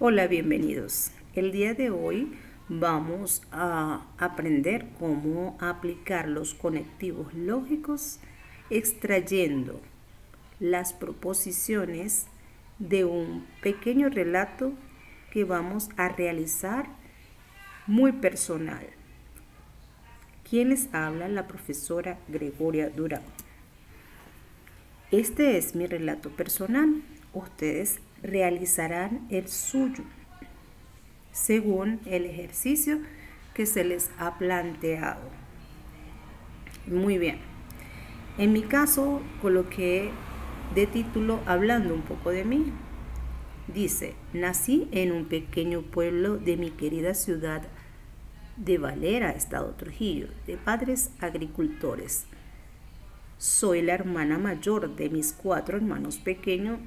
Hola, bienvenidos. El día de hoy vamos a aprender cómo aplicar los conectivos lógicos extrayendo las proposiciones de un pequeño relato que vamos a realizar muy personal. ¿Quién les habla? La profesora Gregoria Durán. Este es mi relato personal. Ustedes realizarán el suyo según el ejercicio que se les ha planteado. Muy bien. En mi caso coloqué de título Hablando un poco de mí. Dice: nací en un pequeño pueblo de mi querida ciudad de Valera, Estado Trujillo, de padres agricultores. Soy la hermana mayor de mis 4 hermanos pequeños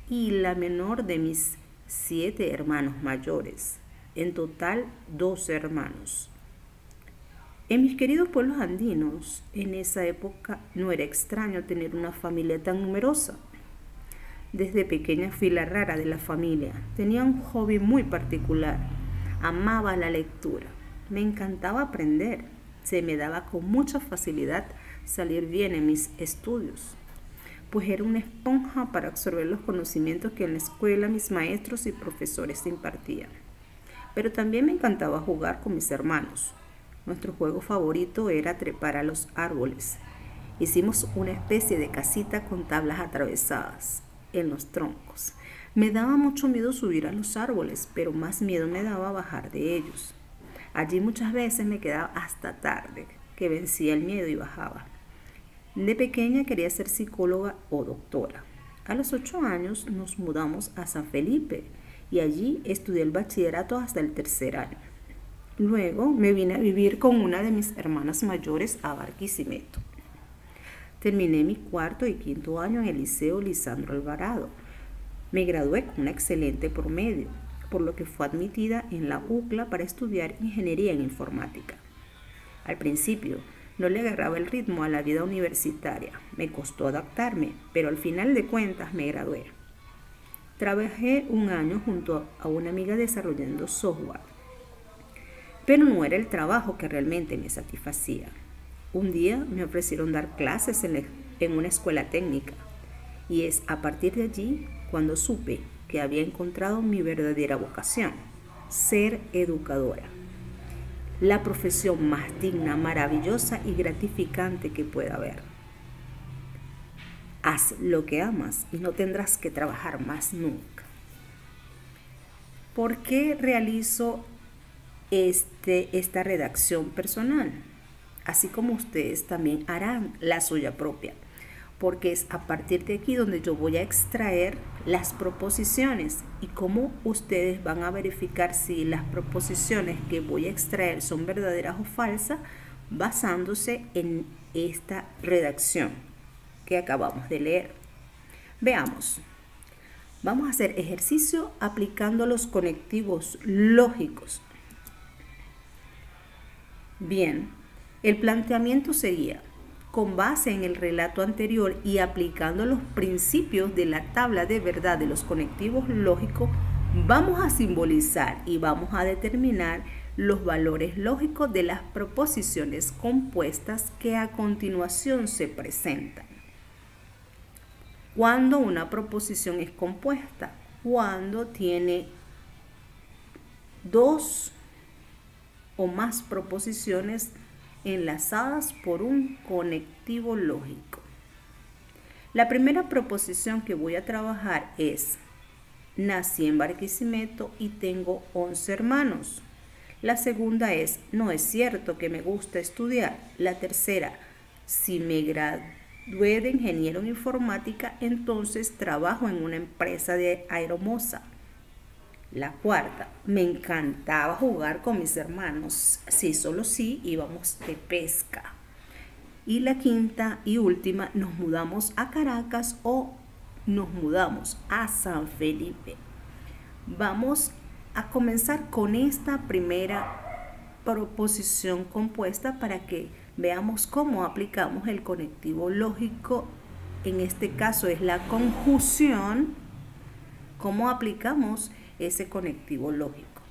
y la menor de mis 7 hermanos mayores. En total, 12 hermanos. En mis queridos pueblos andinos, en esa época no era extraño tener una familia tan numerosa. Desde pequeña fui la rara de la familia. Tenía un hobby muy particular. Amaba la lectura. Me encantaba aprender. Se me daba con mucha facilidad salir bien en mis estudios, pues era una esponja para absorber los conocimientos que en la escuela mis maestros y profesores impartían. Pero también me encantaba jugar con mis hermanos. Nuestro juego favorito era trepar a los árboles. Hicimos una especie de casita con tablas atravesadas en los troncos. Me daba mucho miedo subir a los árboles, pero más miedo me daba bajar de ellos. Allí muchas veces me quedaba hasta tarde, que vencía el miedo y bajaba. De pequeña quería ser psicóloga o doctora. A los 8 años nos mudamos a San Felipe y allí estudié el bachillerato hasta el 3er año. Luego me vine a vivir con una de mis hermanas mayores a Barquisimeto. Terminé mi 4º y 5º año en el Liceo Lisandro Alvarado. Me gradué con un excelente promedio, por lo que fue admitida en la UCLA para estudiar ingeniería en informática. Al principio no le agarraba el ritmo a la vida universitaria, me costó adaptarme, pero al final de cuentas me gradué. Trabajé un año junto a una amiga desarrollando software, pero no era el trabajo que realmente me satisfacía. Un día me ofrecieron dar clases en una escuela técnica, y es a partir de allí cuando supe que había encontrado mi verdadera vocación: ser educadora. La profesión más digna, maravillosa y gratificante que pueda haber. Haz lo que amas y no tendrás que trabajar más nunca. ¿Por qué realizo esta redacción personal? Así como ustedes también harán la suya propia, porque es a partir de aquí donde yo voy a extraer las proposiciones y cómo ustedes van a verificar si las proposiciones que voy a extraer son verdaderas o falsas, basándose en esta redacción que acabamos de leer. Veamos. Vamos a hacer ejercicio aplicando los conectivos lógicos. Bien, el planteamiento sería: con base en el relato anterior y aplicando los principios de la tabla de verdad de los conectivos lógicos, vamos a simbolizar y vamos a determinar los valores lógicos de las proposiciones compuestas que a continuación se presentan. ¿Cuándo una proposición es compuesta? Cuando tiene 2 o más proposiciones enlazadas por un conectivo lógico. La primera proposición que voy a trabajar es: nací en Barquisimeto y tengo 11 hermanos. La segunda es: no es cierto que me gusta estudiar. La tercera: si me gradué de ingeniero en informática, entonces trabajo en una empresa de aeromoza. La cuarta: me encantaba jugar con mis hermanos. Sí, solo sí, íbamos de pesca. Y la quinta y última: nos mudamos a Caracas o nos mudamos a San Felipe. Vamos a comenzar con esta primera proposición compuesta para que veamos cómo aplicamos el conectivo lógico. En este caso es la conjunción. ¿Cómo aplicamos ese conectivo lógico.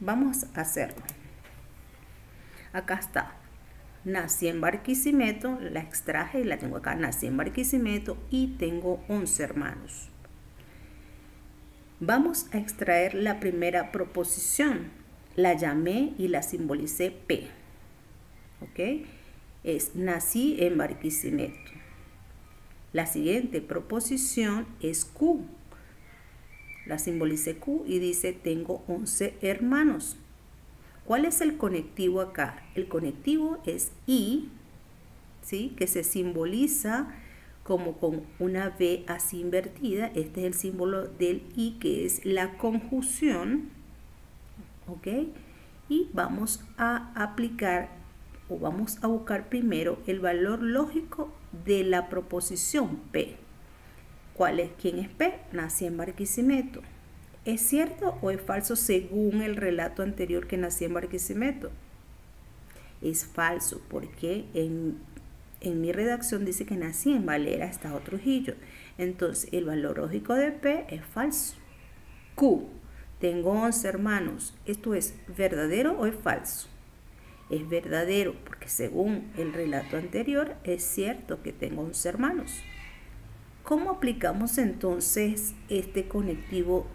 Vamos a hacerlo. Acá está. Nací en Barquisimeto, la extraje y la tengo acá. Nací en Barquisimeto y tengo 11 hermanos. Vamos a extraer la primera proposición. La llamé y la simbolicé P. ¿Ok? Es nací en Barquisimeto. La siguiente proposición es Q. La simbolicé Q y dice tengo 11 hermanos. ¿Cuál es el conectivo acá? El conectivo es I, ¿sí? Que se simboliza como con una V así invertida. Este es el símbolo del I, que es la conjunción. ¿Ok? Y vamos a aplicar o vamos a buscar primero el valor lógico de la proposición P. ¿Quién es P? Nací en Barquisimeto. ¿Es cierto o es falso según el relato anterior que nací en Barquisimeto? Es falso porque en mi redacción dice que nací en Valera, Estado Trujillo. Entonces el valor lógico de P es falso. Q. Tengo 11 hermanos. ¿Esto es verdadero o es falso? Es verdadero porque según el relato anterior es cierto que tengo 11 hermanos. ¿Cómo aplicamos entonces este conectivo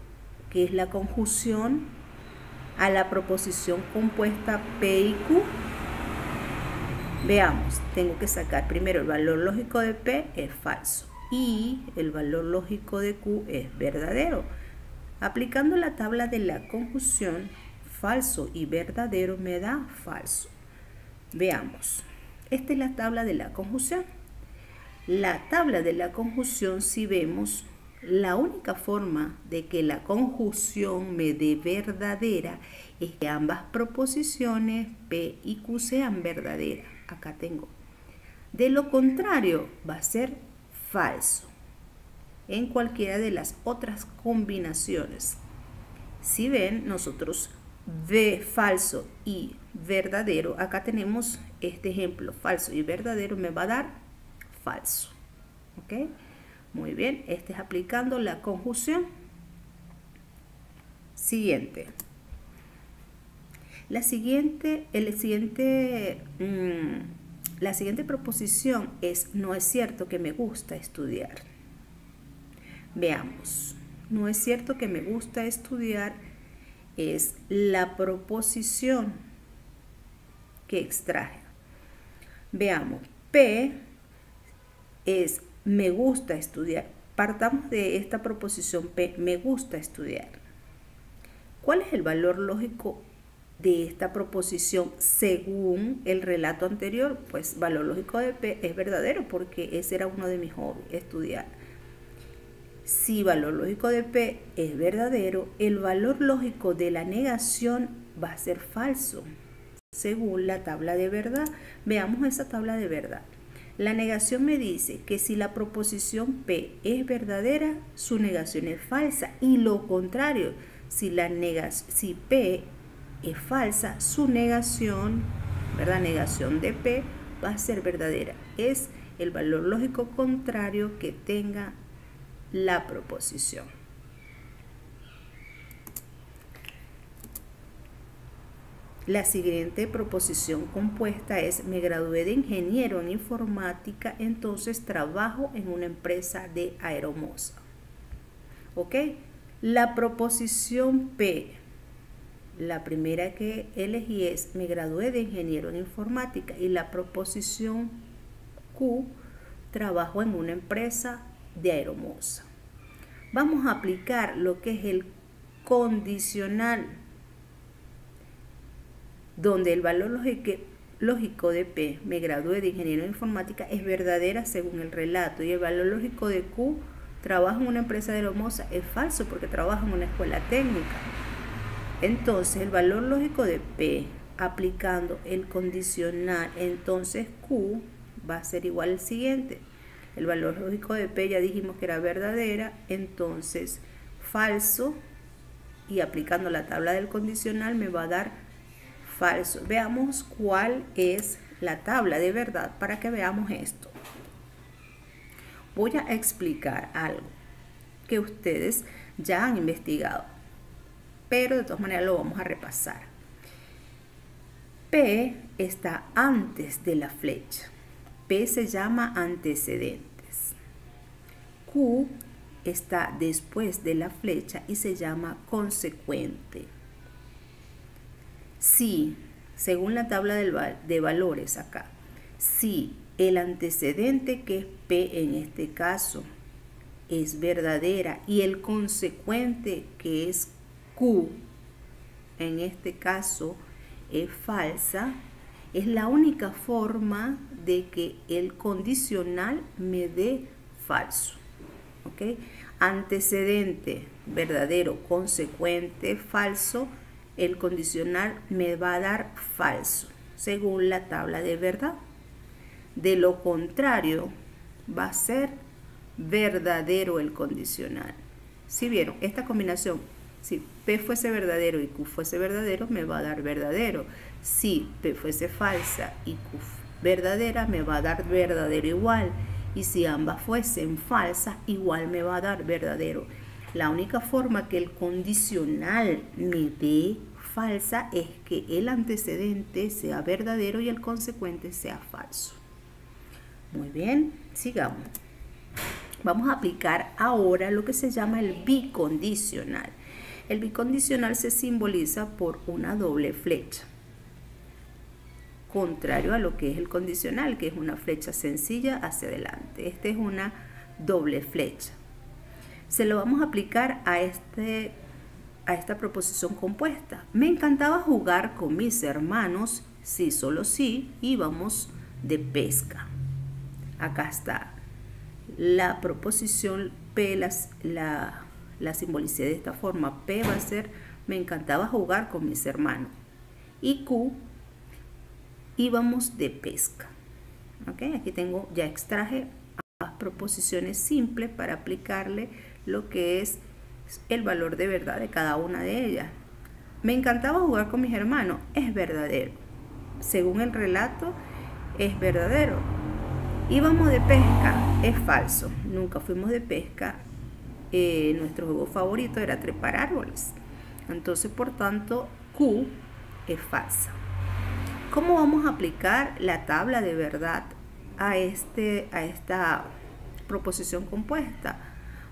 que es la conjunción a la proposición compuesta P y Q? Veamos, tengo que sacar primero el valor lógico de P es falso y el valor lógico de Q es verdadero. Aplicando la tabla de la conjunción, falso y verdadero me da falso. Veamos, esta es la tabla de la conjunción. La tabla de la conjunción, si vemos, la única forma de que la conjunción me dé verdadera es que ambas proposiciones P y Q sean verdaderas. Acá tengo. De lo contrario, va a ser falso en cualquiera de las otras combinaciones. Si ven, nosotros ve falso y verdadero. Acá tenemos este ejemplo, falso y verdadero me va a dar falso. ¿Ok? Muy bien, este es aplicando la conjunción. Siguiente. La siguiente proposición es no es cierto que me gusta estudiar. Veamos, no es cierto que me gusta estudiar es la proposición que extraje. Veamos, P es me gusta estudiar. Partamos de esta proposición P, me gusta estudiar. ¿Cuál es el valor lógico de esta proposición según el relato anterior? Pues valor lógico de P es verdadero porque ese era uno de mis hobbies, estudiar. Si valor lógico de P es verdadero, el valor lógico de la negación va a ser falso, según la tabla de verdad. Veamos esa tabla de verdad. La negación me dice que si la proposición P es verdadera, su negación es falsa. Y lo contrario, si P es falsa, su negación, ¿verdad? Negación de P va a ser verdadera. Es el valor lógico contrario que tenga la proposición. La siguiente proposición compuesta es me gradué de ingeniero en informática, entonces trabajo en una empresa de Aeromoza. ¿Ok? La proposición P, la primera que elegí es me gradué de ingeniero en informática y la proposición Q, trabajo en una empresa de Aeromoza. Vamos a aplicar lo que es el condicional, donde el valor lógico de P, me gradué de ingeniero en informática, es verdadera según el relato, y el valor lógico de Q, trabajo en una empresa de Aeromoza, es falso porque trabajo en una escuela técnica. Entonces el valor lógico de P, aplicando el condicional, entonces Q va a ser igual al siguiente. El valor lógico de P ya dijimos que era verdadera, entonces falso, y aplicando la tabla del condicional me va a dar falso. Veamos cuál es la tabla de verdad para que veamos esto. Voy a explicar algo que ustedes ya han investigado. pero de todas maneras lo vamos a repasar. P está antes de la flecha. P se llama antecedentes. Q está después de la flecha y se llama consecuente. Si, según la tabla de valores acá, si el antecedente, que es P en este caso, es verdadera y el consecuente, que es Q, en este caso es falsa, es la única forma de que el condicional me dé falso. ¿Ok? Antecedente verdadero, consecuente falso, el condicional me va a dar falso según la tabla de verdad. De lo contrario, va a ser verdadero el condicional. Si vieron esta combinación, si P fuese verdadero y Q fuese verdadero, me va a dar verdadero. Si P fuese falsa y Q verdadera, me va a dar verdadero igual. Y si ambas fuesen falsas, igual me va a dar verdadero. La única forma que el condicional me dé falsa es que el antecedente sea verdadero y el consecuente sea falso. Muy bien, sigamos. Vamos a aplicar ahora lo que se llama el bicondicional. El bicondicional se simboliza por una doble flecha, contrario a lo que es el condicional, que es una flecha sencilla hacia adelante. Esta es una doble flecha. Se lo vamos a aplicar a esta proposición compuesta. Me encantaba jugar con mis hermanos, sí, solo sí, íbamos de pesca. Acá está la proposición P, la simbolicé de esta forma. P va a ser me encantaba jugar con mis hermanos. Y Q, íbamos de pesca. ¿Okay? Aquí tengo, ya extraje ambas proposiciones simples para aplicarle lo que es el valor de verdad de cada una de ellas. Me encantaba jugar con mis hermanos, es verdadero. Según el relato, es verdadero. Íbamos de pesca, es falso. Nunca fuimos de pesca. Nuestro juego favorito era trepar árboles. Entonces, por tanto, Q es falsa. ¿Cómo vamos a aplicar la tabla de verdad a esta proposición compuesta?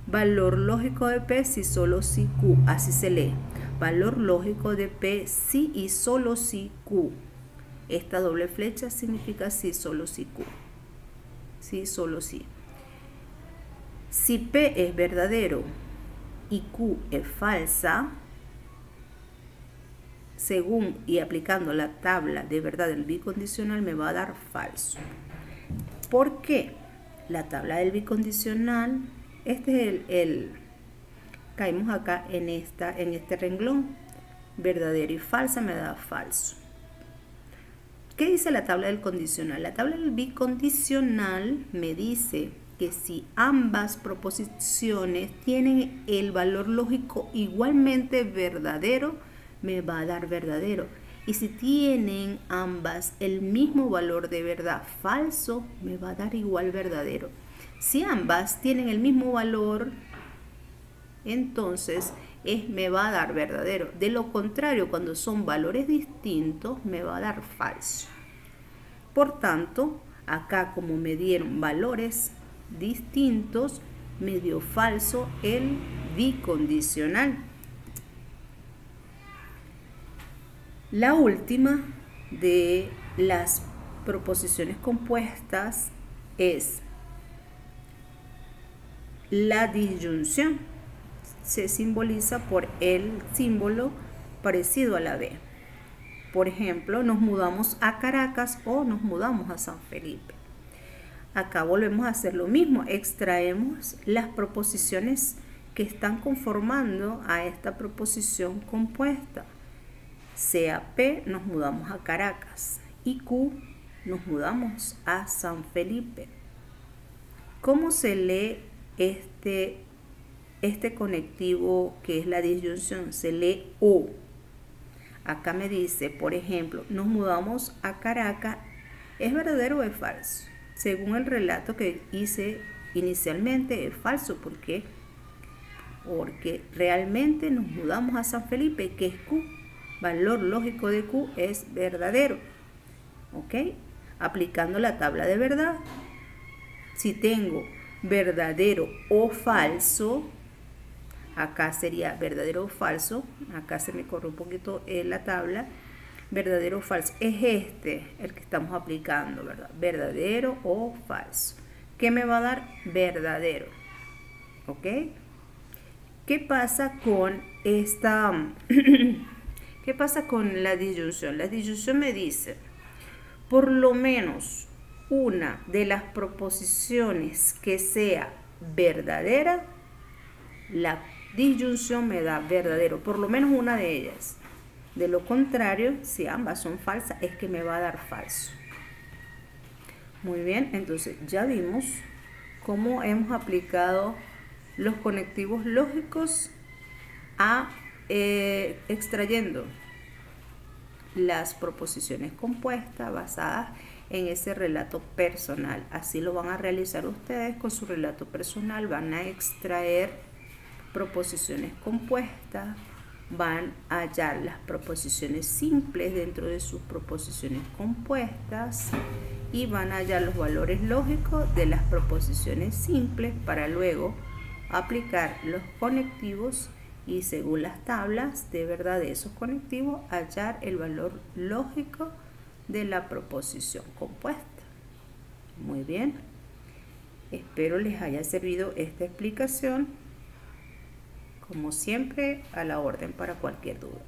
Valor lógico de P si solo si Q, así se lee. Valor lógico de P si y solo si Q. Esta doble flecha significa si, solo si Q. Si, solo si. Si P es verdadero y Q es falsa, según y aplicando la tabla de verdad del bicondicional me va a dar falso. ¿Por qué? La tabla del bicondicional, este es caímos acá en este renglón, verdadero y falsa me da falso. ¿Qué dice la tabla del condicional? La tabla del bicondicional me dice que si ambas proposiciones tienen el valor lógico igualmente verdadero, me va a dar verdadero. Y si tienen ambas el mismo valor de verdad falso, me va a dar igual verdadero. Si ambas tienen el mismo valor, entonces me va a dar verdadero. De lo contrario, cuando son valores distintos, me va a dar falso. Por tanto, acá como me dieron valores distintos, me dio falso el bicondicional. La última de las proposiciones compuestas es la disyunción. Se simboliza por el símbolo parecido a la B. Por ejemplo, nos mudamos a Caracas o nos mudamos a San Felipe. Acá volvemos a hacer lo mismo. Extraemos las proposiciones que están conformando a esta proposición compuesta. Sea P, nos mudamos a Caracas, y Q, nos mudamos a San Felipe. ¿Cómo se lee este conectivo que es la disyunción? Se lee O. Acá me dice, por ejemplo, nos mudamos a Caracas, ¿es verdadero o es falso? Según el relato que hice inicialmente, es falso porque porque realmente nos mudamos a San Felipe, que es Q. Valor lógico de Q es verdadero. ¿Ok? Aplicando la tabla de verdad. Si tengo verdadero o falso, acá sería verdadero o falso. Acá se me corre un poquito la tabla. Verdadero o falso. Es este el que estamos aplicando, ¿verdad? Verdadero o falso. ¿Qué me va a dar? Verdadero. ¿Ok? ¿Qué pasa con esta? ¿Qué pasa con la disyunción? La disyunción me dice, por lo menos una de las proposiciones que sea verdadera, la disyunción me da verdadero, por lo menos una de ellas. De lo contrario, si ambas son falsas, es que me va a dar falso. Muy bien, entonces ya vimos cómo hemos aplicado los conectivos lógicos a extrayendo las proposiciones compuestas basadas en ese relato personal. Así lo van a realizar ustedes con su relato personal. Van a extraer proposiciones compuestas, van a hallar las proposiciones simples dentro de sus proposiciones compuestas y van a hallar los valores lógicos de las proposiciones simples para luego aplicar los conectivos y según las tablas de verdad de esos conectivos hallar el valor lógico de la proposición compuesta. Muy bien, espero les haya servido esta explicación. Como siempre, a la orden para cualquier duda.